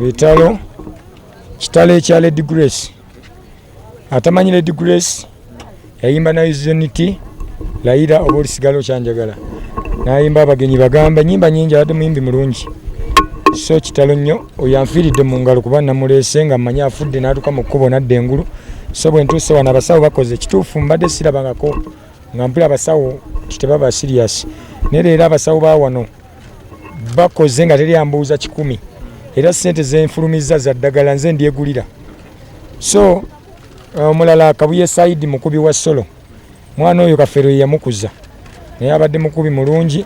bitalo kitalo ekya Lady Grace atamanyi Lady Grace yayimba na Unity Laira obolisigalo kyanjagala nayimba abagenyi bagamba nyimba nyingi ate muyimbi mulungi so kitalo nnyo oyanfiiridde mu ngalo kuba namulese nga manya afudde n'atuka mu kkubo nadde engulu so bwe ntuuse wano abasawo bakoze ekituufu mbadde sirabangako nga mpula abasawo tebaba serious naye leero abasawo ba wano bakoze nga teri ambuuza 10 era ssente zenfulumizza za ddagala nze ndyegulira so omulala Kabuye Saidi mukubi wa solo mwana oyo Kafero yamukuza naye abadde mukubi mulungi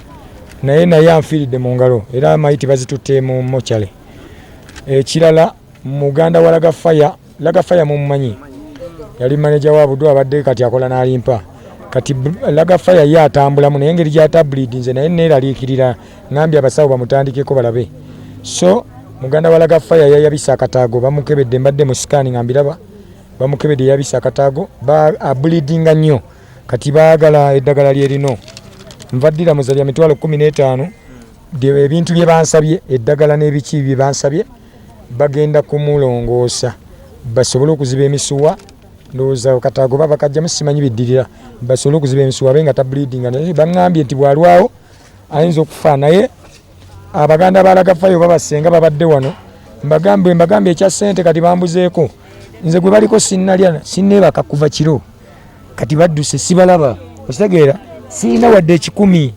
naye anfiiridde mu ngalo era amayiti bazitutte mu mochale ekirala muganda wa Lagafaya mumumanyi yali manager wa Budu abadde kati akola n'alimpa kati Lagafaya ye atambulamu naye engeri gy'atabulidi nze naye neeraliikirira ngambye abasawo bamutandikeko balabe so muganda wa Lagafaya yayabisa akataago bamukebedde mbadde mu sikaani ngambiraba bamukebedde yabisa akataago abulidinga nnyo kati baagala eddagala lyerino nvaddira muzalya mitwalo 15 ebintu bye bansabye eddagala n'ebiki bye bansabye bagenda kumulongoosa basobole okuziba emisuwa ndowooza kataago baba kajjamu simanyi biddirira basobole okuziba emisuwa benga tabulidinga naye baŋŋambye nti bwalwawo ayinza okufa naye abaganda ba Lagafayo babasenga babadde wano mbagambye ekya ssente kati bambuzeeko nze gwe baliko sinneebaka kuva kiro kati badduse sibalaba okitegeera siina wadde 10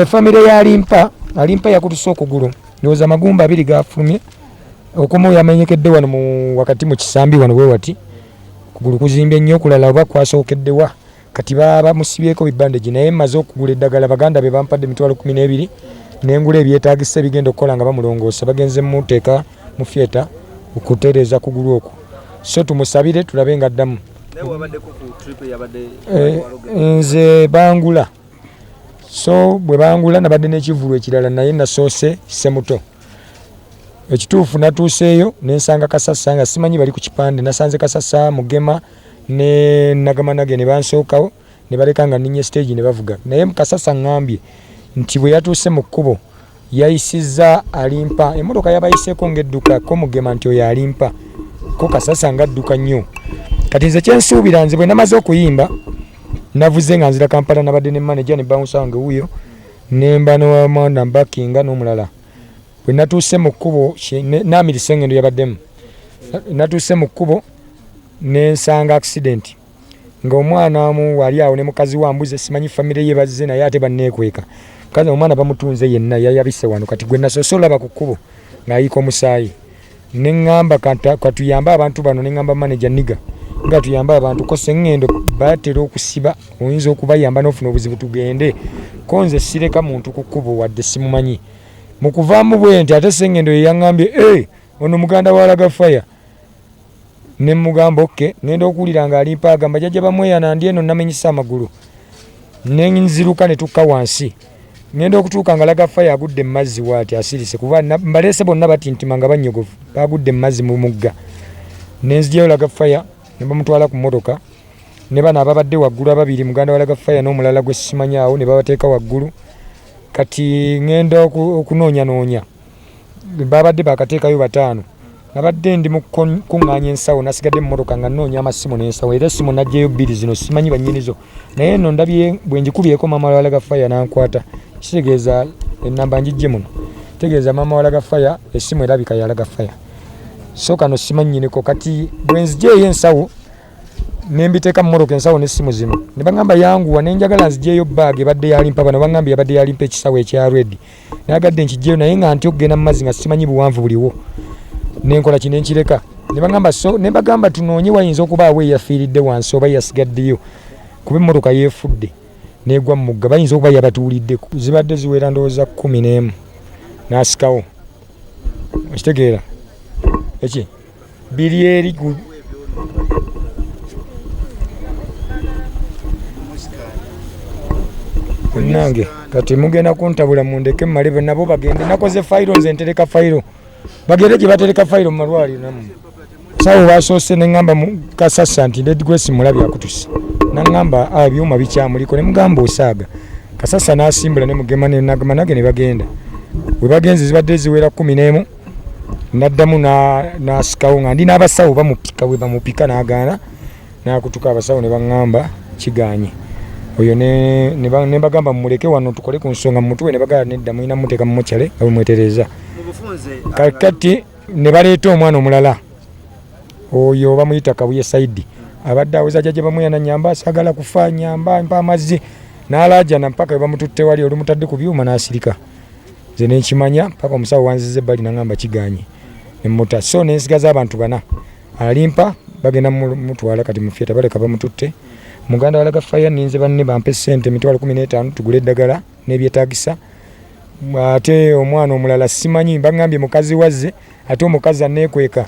famire ya alimpa yakutuse okugulu ndowooza amagumba 2 gafulumye okomo yamenyekedde wano wakati mu kisambi wano bwe wati kugulu kuzimbye nnyo okulala oba kwasookeddewa kati baba musibyeko bibandegi naye mmaze okugula eddagala baganda be bampadde mitwalo 12 n'engula ebyetaagisa bigenda okukola nga bamulongoosa bagenze muteeka mu fyeta okutereeza kugulu okwo so tumusabire tulabe nga addamu nze bangula so bwe bangula nabadde n'ekivulu ekirala naye nasoose semuto ekituufu natuuseeyo nensanga Kasasa nga simanyi bali ku kipande nasanze Kasasa Mugema ne Nagamanage ne bansookawo ne baleka nga ninye stage ne bavuga naye Kasasa ngambye nti bwe yatuuse mu kkubo yayisizza alimpa emmotoka yabayiseeko ng'edduka ko Mugema nti oyo alimpa ko Kasasa nga adduka nnyo kati nze kyensuubira nze bwe namaze okuyimba navuze nga nzira Kampala nabadde ne manager ne bounce wange wuyo nemba n'omwana mbakinga n'omulala bwe natuuse mu kkubo naamirise engendo yabaddemu natuuse mu kkubo nensanga accident ng'omwana omu wali awo ne mukazi wambuze simanyi famire ye bazze naye ate banneekweka kazi omwana bamutunze yenna yayabise wano kati gwe nasoose olaba ku kkubo ng'ayiika omusaayi neŋŋamba katuyambe abantu bano neŋŋamba manager niga nga tuyambe abantu ko sengendo batera okusiba oyinza okubayamba n'ofuna obuzibu tugende ko nze sireka muntu ku kkubo wadde simumanyi mu kuvaamu bwe nti ate sengendo ye yaŋŋambye ono muganda wa Lagafaya ne mugamba oke ngenda okuwulira ng'alimpa agamba jjajja bamweyana ndi eno namenyisa amagulu nenziruka ne tukka wansi ngenda okutuuka nga Lagafaya agudde mu mazzi waati asirise kuba mbaleese bonna batintima nga bannyogovu bagudde mu mazzi mu mugga nenzigyayo Lagafaya ne bamutwala ku mmotoka ne bano ababadde waggulu ababiri muganda wa Lagafaya n'omulala gwe simanyawo ne babateeka waggulu kati ngenda okunoonya babadde bakateekayo 5 nabadde ndi mu kuŋŋaanya ensawo nasigadde mu mmotoka nga nnoonya amasimu n'ensawo era essimu najjayo 2 zino simanyi bannyinizo naye nno ndabye bwe njikubyeko maama wa Lagafaya n'ankwata kitegeeza ennamba njijje muno tegeeza maama wa Lagafaya essimu erabika ya Lagafaya so kano simanyineko kati bwe nzijeeyo ensawo nembiteeka mu mmotoka ensawo n'essimu zino ne baŋŋamba yanguwa nenjagala nzijeeyo baage badde yalimpa bano baŋŋambye yabadde yalimpa ekisawo ekya red nayagadde nkijeeyo naye nga nti okugenda mu mazzi nga simanyi buwanvu buliwo nenkola kino enkireka ne baŋŋamba so ne bagamba tunoonye wayinza okubaawo eyafiiridde wansi oba yasigaddeyo kuba emmotoka yeefudde negwa mu mugga bayinza okuba yabatuuliddeko zibadde ziwera ndowooza 11 n'asikawo okitegeera eki biri eri nange kati mugenda kuntabula mundeke mmale nabo bagende nakoze fayiro nze ntereka fayiro bagende gye batereka fayiro mu malwaliro namu sawo basoose neŋŋamba Kasasa nti Lady Grace mulabye akutuse naŋŋamba ebyuma bikyamuliko ne mugamba osaaga Kasasa n'asimbula ne Mugema ne Nagama nage ne bagenda we bagenze zibadde ziwera 11 naddamu n'asikawo nga ndi n'abasawo bamupika we bamupika n'agaana n'akutuka abasawo ne baŋŋamba kiganye oyo ne bagamba mumuleke wano tukole ku nsonga mutwe ne bagala nedda mulina muteeka mu mochale abumwetereza kakati ne baleeta omwana omulala oyo bamuyita Kabuye Saidi abadde aweza jaje bamuyana nyamba asagala kufa nyamba mpa amazzi n'alaja na mpaka bamututte wali olumutadde ku byuma n'asirika ze nenkimanya paka omusawo wanzize bali nangamba kiganye emmota so nensigaza abantu bana alimpa bagenda mutwala kati mufyeta baleka bamututte muganda walaga fire ninze banne bampe sente mitwalo 15 tugule eddagala n'ebyetagisa ate omwana omulala simanyi bangambye mukazi wazze ate omukazi aneekweka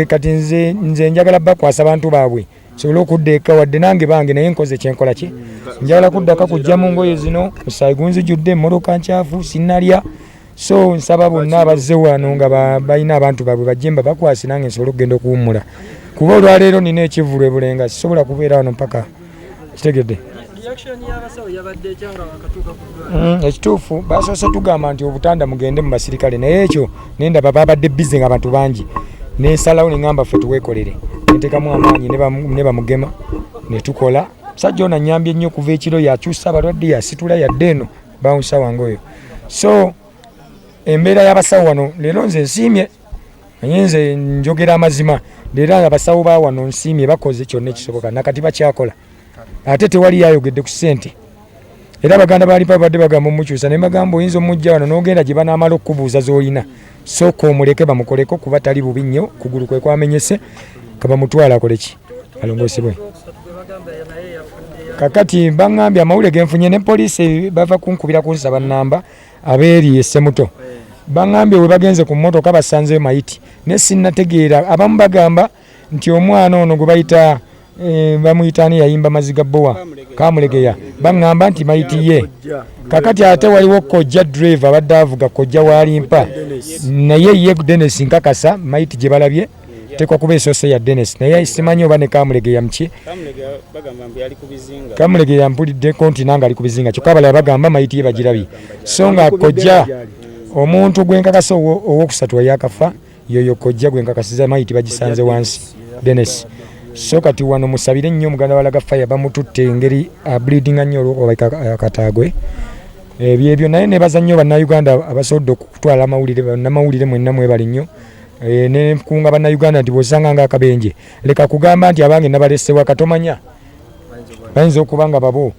kati nze njagala bakwasa abantu baabwe sobola okudda eka wadde nange bange naye nkoze kyenkola ki njagala kuddaka kujja mu ngoye zino musaayi gunzijjudde emmotoka nkyafu sinnalya so nsaba bonna abazze wano nga balina abantu baabwe bajjemba bakwasi nange nsobola okugenda okuwummula kuba olwaleero nina ekivulu ebulenga sisobola kubeera wano mpaka kitegedde ekituufu basoose tugamba nti obutanda mugende mu basirikale naye ekyo nendaba babadde bize nga abantu bangi nesalawo neŋŋamba ffe tuweekolere neteekamu amaanyi ne bamugema netukola musajja ono annyambye ennyo okuva ekiro yakyusa abalwadde yasitula yadde eno bawusa wange oyo so embeera y'abasawo wano leero nze nsiimye naye nze njogera amazima leero abasawo ba wano nsiimye bakoze kyonna ekisoboka nakati bakyakola ate tewali yayogedde ku ssente era baganda baalipa badde bagamba omukyusa naye bagamba oyinza omujja wano n'ogenda gye banaamala okubuuza z'olina sooka omuleke bamukoleko kuba tali bubi nnyo kugulu kwe kwamenyese kabamutwala akoleki alongosebwe kakati baŋŋambye amawulire genfunye ne poliisi bava kunkubira kunsaba nnamba abeeri essemuto baŋŋambye we bagenze ku mmotoka basanzeyo mayiti ne sinnategeera abamu bagamba nti omwana ono gwe bayita bamuyitaani yayimba maziga bowa kamulegeya baŋŋamba nti mayiti ye kakati ate waliwo kojja drive abadde avuga kojja walimpa naye ye Dennis nkakasa mayiti gye balabye tekwa kuba esoose ya Dennis naye simanyi oba ne kamulegeya muki kamulegeya mpulidde konti nanga ali ku bizinga kyokka abalala bagamba mayiti ye bagirabye so nga kojja omuntu gwenkakasa owokusatu wayakafa yoyo kojja gwenkakasiza mayiti bagisanze wansi Dennis so kati wano musabire nnyo muganda walaga fire bamututte engeri bleedinga nnyo olwakatagwe ebyo naye nebaza nnyo bannayuganda abasobodde okutwala amawulire bannamawulire mwenna mwebali nnyo nekunga bannayuganda nti bwosanga nga akabenje leka kugamba nti abange nabalesebwa katomanya bayinza okuba nga babo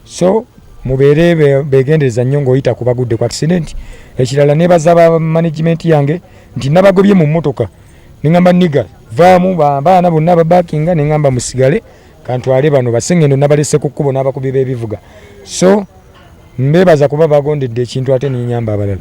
so mubeere begendereza nnyo ng'oyita kubagudde ku accident ekirala nebaza ba management yange nti nabagobye mu mmotoka neŋŋamba niga vaamu baana bonna babakinga neŋŋamba musigale kantwale bano basengendo nabalese ku kkubo n'abakubi b'ebivuga so mbebaza kuba bagondedde ekintu ate nenyamba abalala